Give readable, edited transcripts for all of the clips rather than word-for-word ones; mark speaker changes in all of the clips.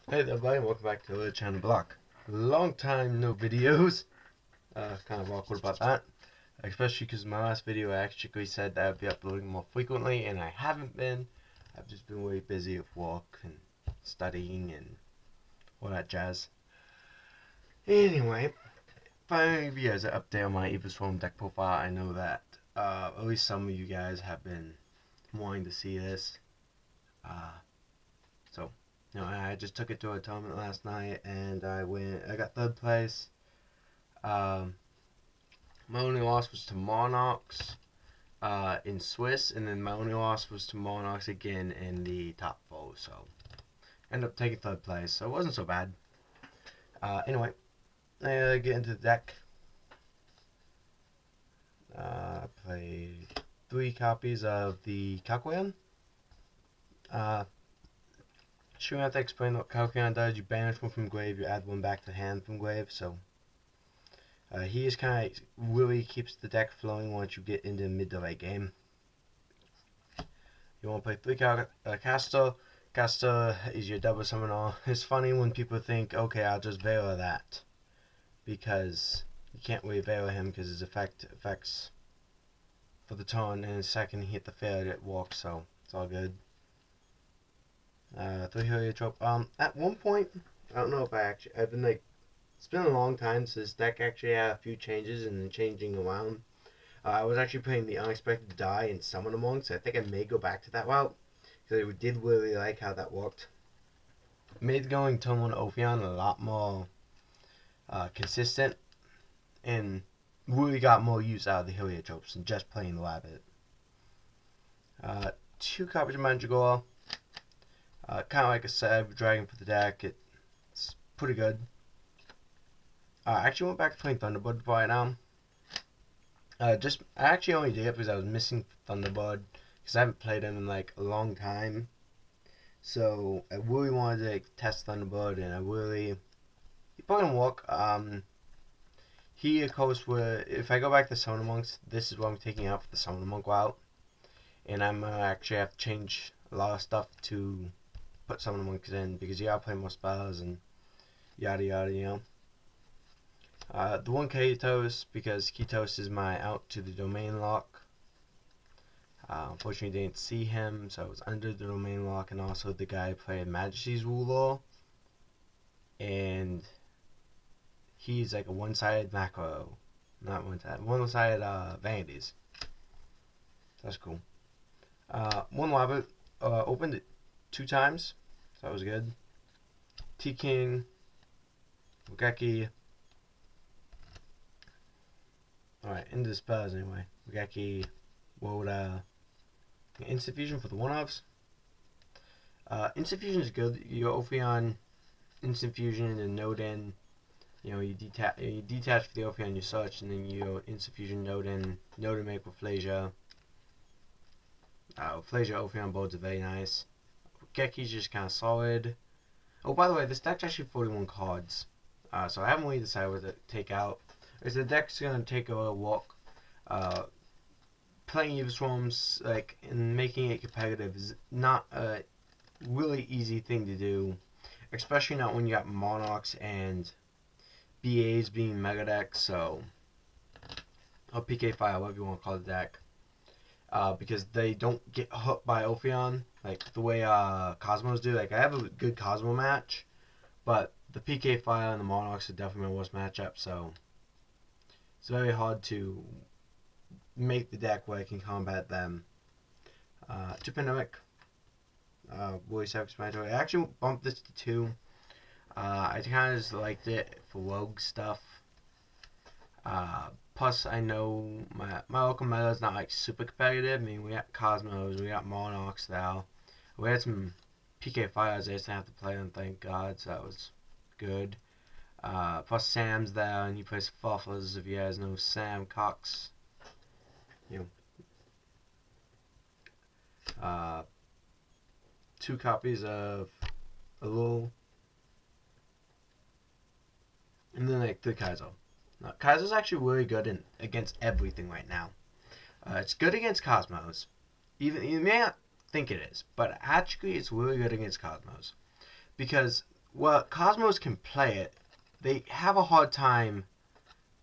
Speaker 1: Hey there, everybody, welcome back to the channel block. Long time no videos. Kind of awkward about that. Especially because my last video I actually said that I'd be uploading more frequently, and I haven't been. I've just been way busy with work and studying and all that jazz. Anyway, finally guys an update on my evilswarm deck profile. I know that at least some of you guys have been wanting to see this. So, I just took it to a tournament last night, and I got third place. Um, my only loss was to Monarchs in Swiss, and then my only loss was to Monarchs again in the top four. So, ended up taking third place, so it wasn't so bad. Anyway, I get into the deck. I played 3 copies of the Calculator. Sure, I have to explain what Calculator does. You banish one from grave, you add one back to hand from grave, so he is kind of really keeps the deck flowing once you get into the mid to late game. You want to play 3 caster. Caster is your double summoner. It's funny when people think, okay, I'll just Veiler that, because you can't really Veiler him because his effects for the turn, and the second he hit the field it walks, so it's all good. 3 heliotrope. At one point, I don't know if I've been like, it's been a long time since this deck actually had a few changes and then changing around. I was actually playing the unexpected die and summon among, so I think I may go back to that route because I did really like how that worked. Made going turn 1 Ophion a lot more consistent, and really got more use out of the heliotropes than just playing the rabbit. 2 copies of Mandragora. Kind of like a Seb Dragon for the deck. It's pretty good. I actually went back to playing Thunderbird right now. I actually only did it because I was missing Thunderbird because I haven't played him in like a long time. So I really wanted to like, test Thunderbird, and he probably didn't work. He of course if I go back to Summon Monks, this is what I'm taking out for the Summon Monk route, and I'm actually have to change a lot of stuff to put Summon Monks in because you gotta play more spells and yada yada, you know. The one Ketos, because Ketos is my out to the domain lock. Unfortunately, didn't see him, so I was under the domain lock, and also the guy played Majesty's Ruler, and he's like a one-sided macro, not one-sided vanities. That's cool. One Rabbit opened it 2 times, so that was good. T-King, Wugeki. Alright, into the spells anyway. Wugeki, Woda, Instant Fusion for the one-offs. Instant Fusion is good. You Ophion, Instant Fusion, and node in. You know, you detach for the Ophion you search, and then you Instant Fusion, node in make with Flasia. Flasia Ophion boards are very nice. Geki's just kind of solid. Oh, by the way, this deck's actually 41 cards. So I haven't really decided what to take out. Because the deck's going to take a little walk. Playing evilswarms, like, and making it competitive is not a really easy thing to do. Especially not when you got Monarchs and BAs being mega decks, so... Or PK5, whatever you want to call the deck. Because they don't get hooked by Ophion like the way Cosmos do. Like, I have a good Cosmo match, but the PK Fire and the Monarchs are definitely my worst matchup, so it's very hard to make the deck where I can combat them. To Pandemic, really self-explanatory. I actually bumped this to 2. I kind of just liked it for rogue stuff. Plus, I know my local meta is not like super competitive. I mean, we got Cosmos, we got Monarchs now. We had some PK Fires I just didn't have to play them, thank God, so that was good. Plus, Sam's there, and he plays Fuffles. If you guys know Sam Cox, you know. 2 copies of Elul, and then like 3 Kaizo. Kaizo's actually really good against everything right now. It's good against Cosmos. Even you may not think it is, but actually it's really good against Cosmos. Because well, Cosmos can play it. They have a hard time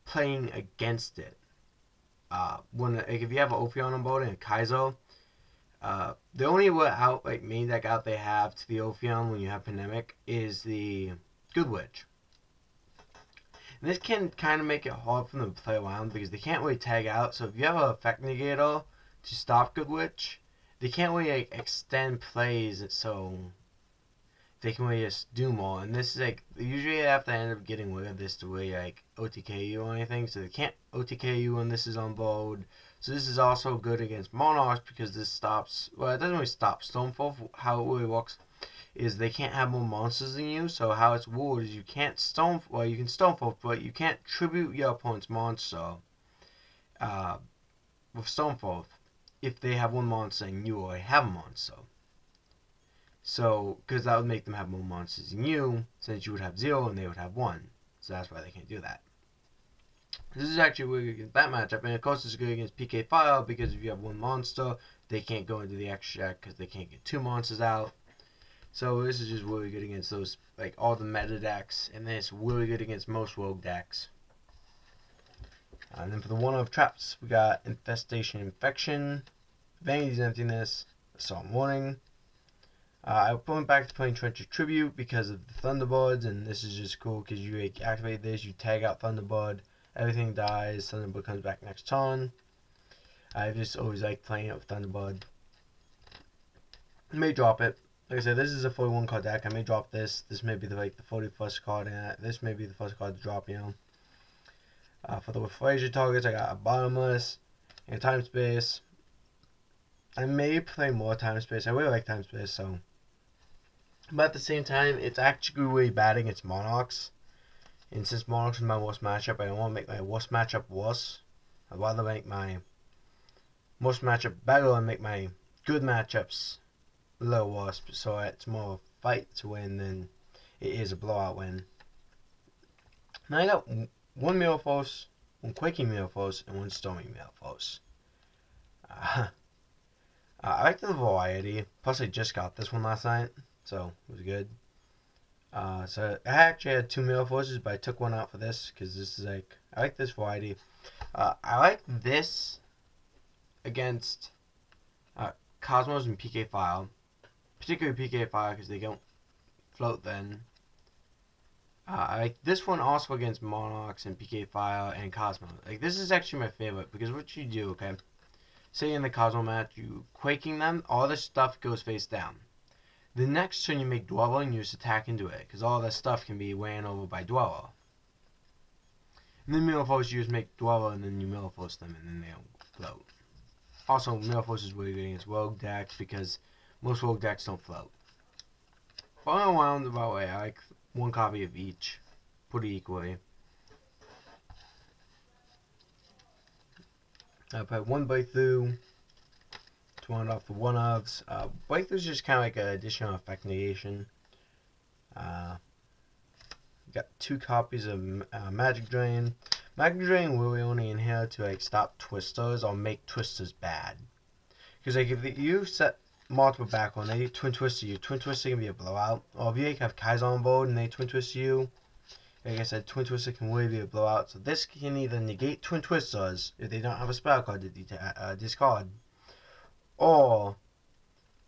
Speaker 1: playing against it. When like, if you have an Ophion on board and a Kaizo, the only out like main deck out they have to the Ophion when you have Pandemic is the Good Witch. And this can kind of make it hard for them to play around because they can't really tag out. So if you have an Effect Negator to stop Good Witch, they can't really like, extend plays so they can really just do more. And this is like, usually they have to end up getting rid of this to really like OTK you or anything. So they can't OTK you when this is on board. So this is also good against Monarchs because this stops, well, it doesn't really stop Stonefall. How it really works is they can't have more monsters than you. So how it's ruled is you can't well, you can Stonefall, but you can't tribute your opponent's monster with Stonefall if they have one monster and you already have a monster. So, because that would make them have more monsters than you, since you would have 0 and they would have 1. So that's why they can't do that. This is actually really good against that matchup, and of course it's good against PK Fire, because if you have one monster, they can't go into the extra deck because they can't get 2 monsters out. So this is just really good against those, like all the meta decks, and then it's really good against most rogue decks. And then for the one-off traps, we got Infestation Infection, Vanity's Emptiness, Assault Warning. I went back to playing Trencher Tribute because of the Thunderbirds, and this is just cool because you activate this, you tag out Thunderbird, everything dies, Thunderbird comes back next turn. I've just always liked playing it with Thunderbird. I may drop it. Like I said, this is a 41 card deck. I may drop this. This may be the 41st card, and this may be the first card to drop, you know. For the Refrasia targets, I got a Bottomless and Time Space. I may play more Time Space. I really like Time Space, so. But at the same time, it's actually really bad against Monarchs. And since Monarchs is my worst matchup, I don't want to make my worst matchup worse. I'd rather make my worst matchup better and make my good matchups a little worse. So it's more a fight to win than it is a blowout win. Now I got one Metalphos, one Quaking Metalphos, and one Storming Metalphos. I like the variety. Plus I just got this one last night, so it was good. So I actually had 2 Metalphoses, but I took one out for this because this is like, I like this variety. I like this against Cosmos and PK File, particularly PK File because they don't float then. I like this one also against Monarchs and PK File and Cosmos. Like this is actually my favorite because what you do, okay? Say in the Cosmo match, you Quaking them, all this stuff goes face down. The next turn you make Dweller and you just attack into it, because all this stuff can be ran over by Dweller. And then Metalphos, you just make Dweller and then you Metalphos them and then they don't float. Also, Metalphos is really good against rogue decks because most rogue decks don't float. Final roundabout way, I like one copy of each, pretty equally. I put one Breakthrough to round off the one-ofs. Breakthrough is just kind of like an additional effect negation. Got 2 copies of Magic Drain. Magic Drain really only in here to like stop Twisters or make Twisters bad. Because like if you set multiple back on, they Twin Twister you. Twin Twister can be a blowout. Or if you like, have Kaiser on board and they Twin Twist you, like I said, Twin Twister can really be a blowout. So this can either negate Twin Twisters if they don't have a spell card to discard, or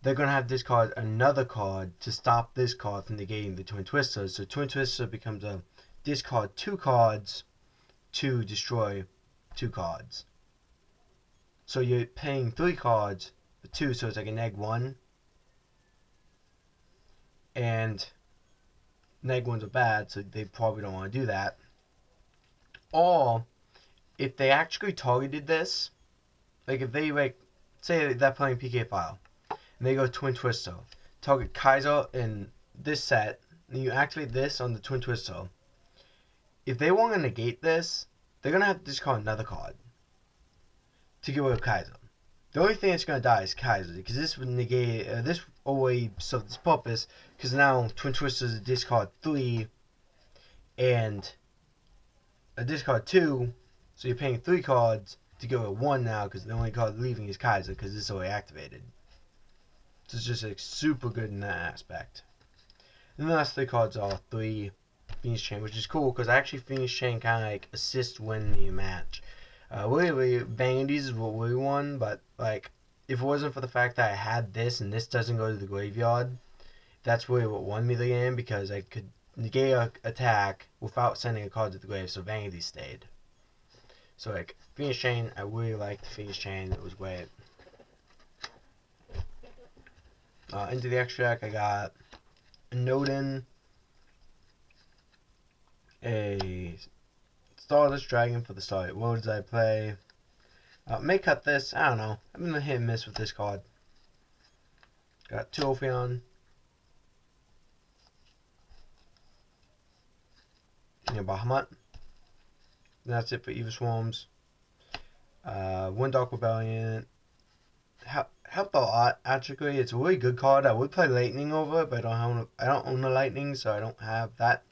Speaker 1: they're going to have to discard another card to stop this card from negating the Twin Twisters. So Twin Twister becomes a discard 2 cards to destroy 2 cards. So you're paying 3 cards for 2, so it's like a -1. And -1s are bad, so they probably don't want to do that. Or if they actually targeted this, like if they like say they're playing PK File and they go Twin Twister, target Kaiser in this set, and you activate this on the Twin Twister. If they want to negate this, they're gonna have to discard another card to get rid of Kaiser. The only thing that's gonna die is Kaiser, because this would negate this always serve this purpose, because now Twin Twister is a discard 3 and a discard 2, so you're paying 3 cards to go with 1 now, because the only card leaving is Kaiser, because this is already activated. So it's just like super good in that aspect. And the last 3 cards are 3 Phoenix Chain, which is cool because actually Phoenix Chain kind of like assists winning the match. Really, Vanities is what we won, but like if it wasn't for the fact that I had this and this doesn't go to the graveyard, that's really what won me the game because I could negate an attack without sending a card to the grave, so Vanity stayed. So like Phoenix Chain, I really liked Phoenix Chain. It was great. Into the extra deck, I got a Nodin, a Starless Dragon for the Starlight Worlds I play. May cut this, I don't know. I've been hit and miss with this card. Got 2 Ophion. And a Bahamut. And that's it for Evilswarms. One Dark Rebellion. Helped a lot, actually. It's a really good card. I would play Lightning over it, but I don't own the Lightning, so I don't have that.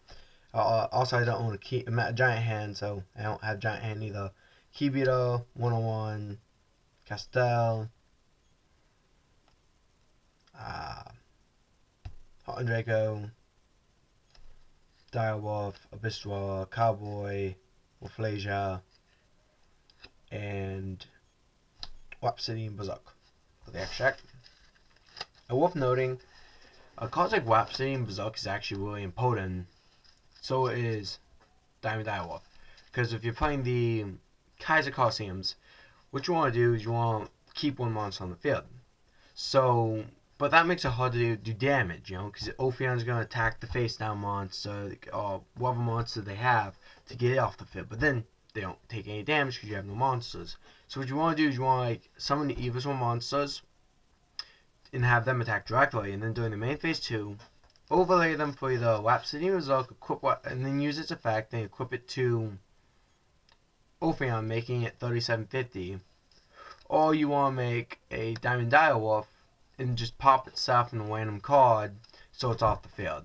Speaker 1: Also, I don't own a Giant Hand, so I don't have Giant Hand either. Kibito, 101, Castel, Hot and Draco, Direwolf, Abyssal, Cowboy, Wolflasia, and Wapsidian Berserk for the extract. Worth noting, cards like Wapsidian Berserk is actually really important. So is Diamond Direwolf. Because if you're playing the Kaiser Coliseums, what you want to do is you want to keep one monster on the field. So, but that makes it hard to do damage, you know, because Ophion's going to attack the face down monster or whatever monster they have to get it off the field. But then they don't take any damage because you have no monsters. So what you want to do is you want to like summon the Evilswarm monsters and have them attack directly, and then during the main phase 2, overlay them for the Wapsidian Berserk, equip and then use its effect and equip it to Ophion, making it 3750. Or you want to make a Diamond Direwolf and just pop itself in a random card so it's off the field.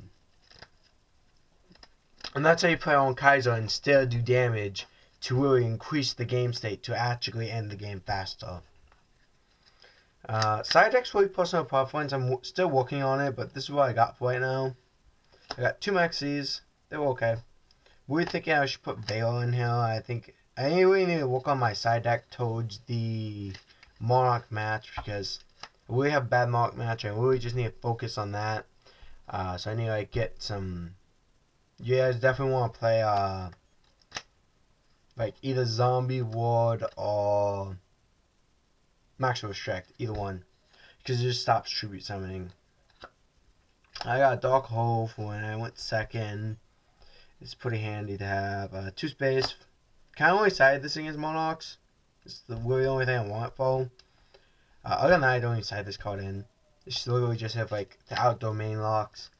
Speaker 1: And that's how you play on Kaiser and still do damage to really increase the game state to actually end the game faster. Side deck's really personal preference. I'm still working on it, but this is what I got for right now. I got 2 Maxis. They were okay. We're thinking I should put Veil in here. I think I really need to work on my side deck towards the Monarch match because I really have a bad Monarch match. I really just need to focus on that. So I need to like get some. You guys definitely want to play like either Zombie Ward or Maximum Restrict, either one, because it just stops tribute summoning. I got a Dark Hole for when I went second. It's pretty handy to have. 2 space. Kind of only side this against Monarchs. It's the really only thing I want it for. Other than that, I don't even side this card in. It's literally just have like the outdoor main locks.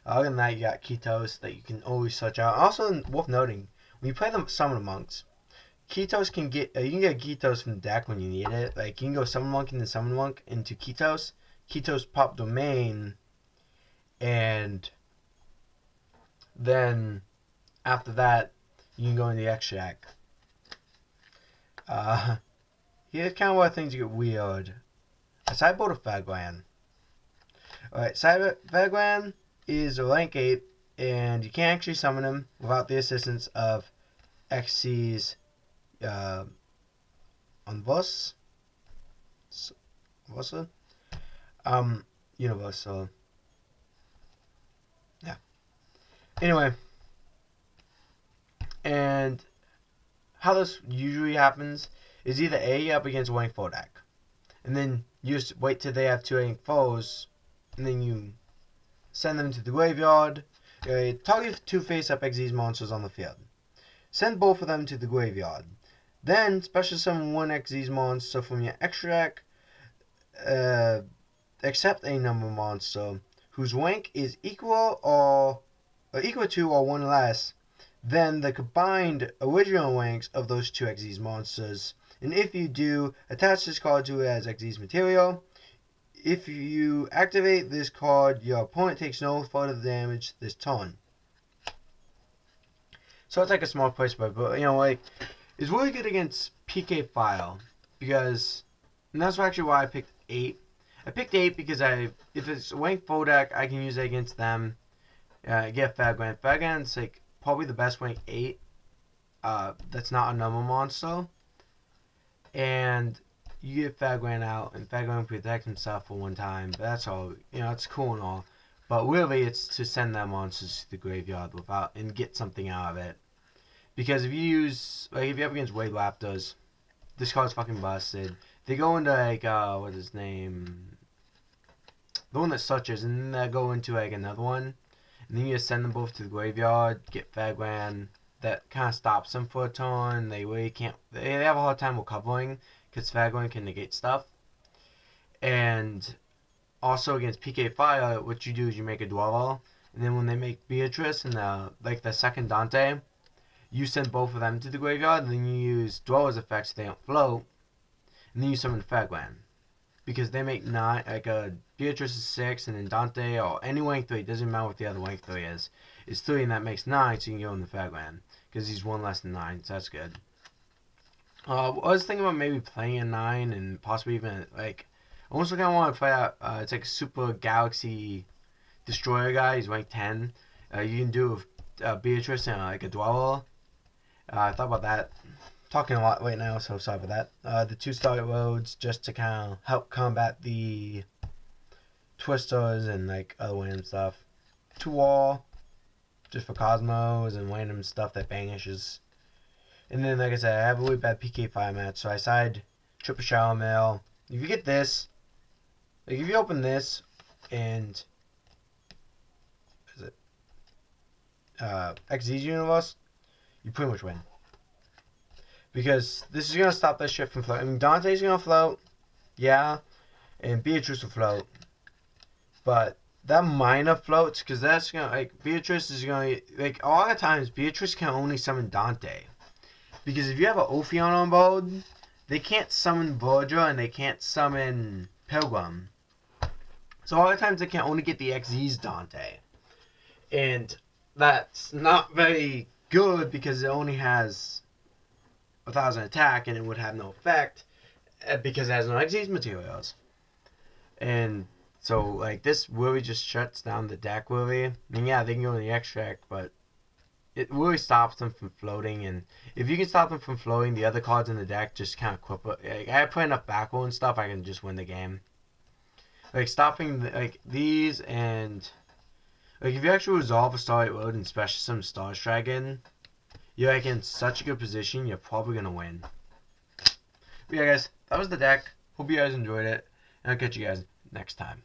Speaker 1: Other than that, you got Ketos that you can always search out. Also, worth noting, when you play the Summon Monks, Ketos can get you can get Ketos from the deck when you need it. Like you can go Summon Monk and then Summon Monk into Ketos. Ketos pop domain, and then after that you can go in the extra deck. Here's kind of where things get weird. A sideboard of Fagran. Alright, Fagran is a rank 8, and you can't actually summon him without the assistance of Xyz's Universal. Yeah. Anyway, and how this usually happens is either A, up against a rank 4 deck, and then you just wait till they have 2 rank 4s, and then you send them to the graveyard. Target 2 face-up Xyz monsters on the field. Send both of them to the graveyard. Then special summon 1 Xyz monster from your extra deck, except a number monster whose rank is equal to or 1 less than the combined original ranks of those 2 Xyz monsters. And if you do, attach this card to it as Xyz material. If you activate this card, your opponent takes no further damage this turn. So it's like a small price point, but you know, like, it's really good against PK File because, and that's actually why I picked 8. I picked 8 because if it's a rank 4 deck, I can use it against them. Get Fagran. Fagran's like probably the best rank 8. That's not a number monster. And you get Fagran out, and Fagran protects himself for one time. But that's all. You know, it's cool and all. But really, it's to send that monsters to the graveyard without and get something out of it. Because if you use, like, if you're up against Wade Raptors, this card's fucking busted. They go into, like, what's his name? The one that suches, and then they go into, like, another one. And then you just send them both to the graveyard, get Fagran. That kind of stops them for a turn. They really can't, they have a hard time recovering, because Fagran can negate stuff. And also against PK Fire, what you do is you make a Dweller. And then when they make Beatrice and, like, the second Dante, you send both of them to the graveyard, and then you use Dweller's effects so they don't float, and then you summon Fagran. Because they make 9, like Beatrice is 6, and then Dante, or any rank 3, doesn't matter what the other rank 3 is 3, and that makes 9, so you can go in the Fagran. Because he's 1 less than 9, so that's good. I was thinking about maybe playing a 9, and possibly even, like, I almost kind of want to play out, it's like a Super Galaxy Destroyer guy, he's rank 10. You can do Beatrice and like a Dweller. I thought about that. Talking a lot right now, so sorry about that. The 2-star roads just to kind of help combat the twisters and like other random stuff. 2 wall, just for Cosmos and random stuff that vanishes. And then, like I said, I have a really bad PK fire match, so I side triple shower mail. If you get this, like if you open this and XZ Universe, you pretty much win. Because this is going to stop that shit from floating. I mean, Dante's going to float, yeah, and Beatrice will float. But that minor floats, because that's going to, like, Beatrice is going to, like, a lot of times, Beatrice can only summon Dante. Because if you have an Ophion on board, they can't summon Verdra and they can't summon Pilgrim. So a lot of times they can only get the XZ's Dante. And that's not very good because it only has 1,000 attack and it would have no effect because it has no XZ materials. And so, like, this really just shuts down the deck, really. I mean, yeah, they can go in the extract, but it really stops them from floating. And if you can stop them from floating, the other cards in the deck just kind of quip. Like, I play enough back row and stuff, I can just win the game. Like, stopping, like, these and... Like, if you actually resolve a Starlight Road and special some Star Dragon, you're, like, in such a good position, you're probably going to win. But yeah, guys, that was the deck. Hope you guys enjoyed it, and I'll catch you guys next time.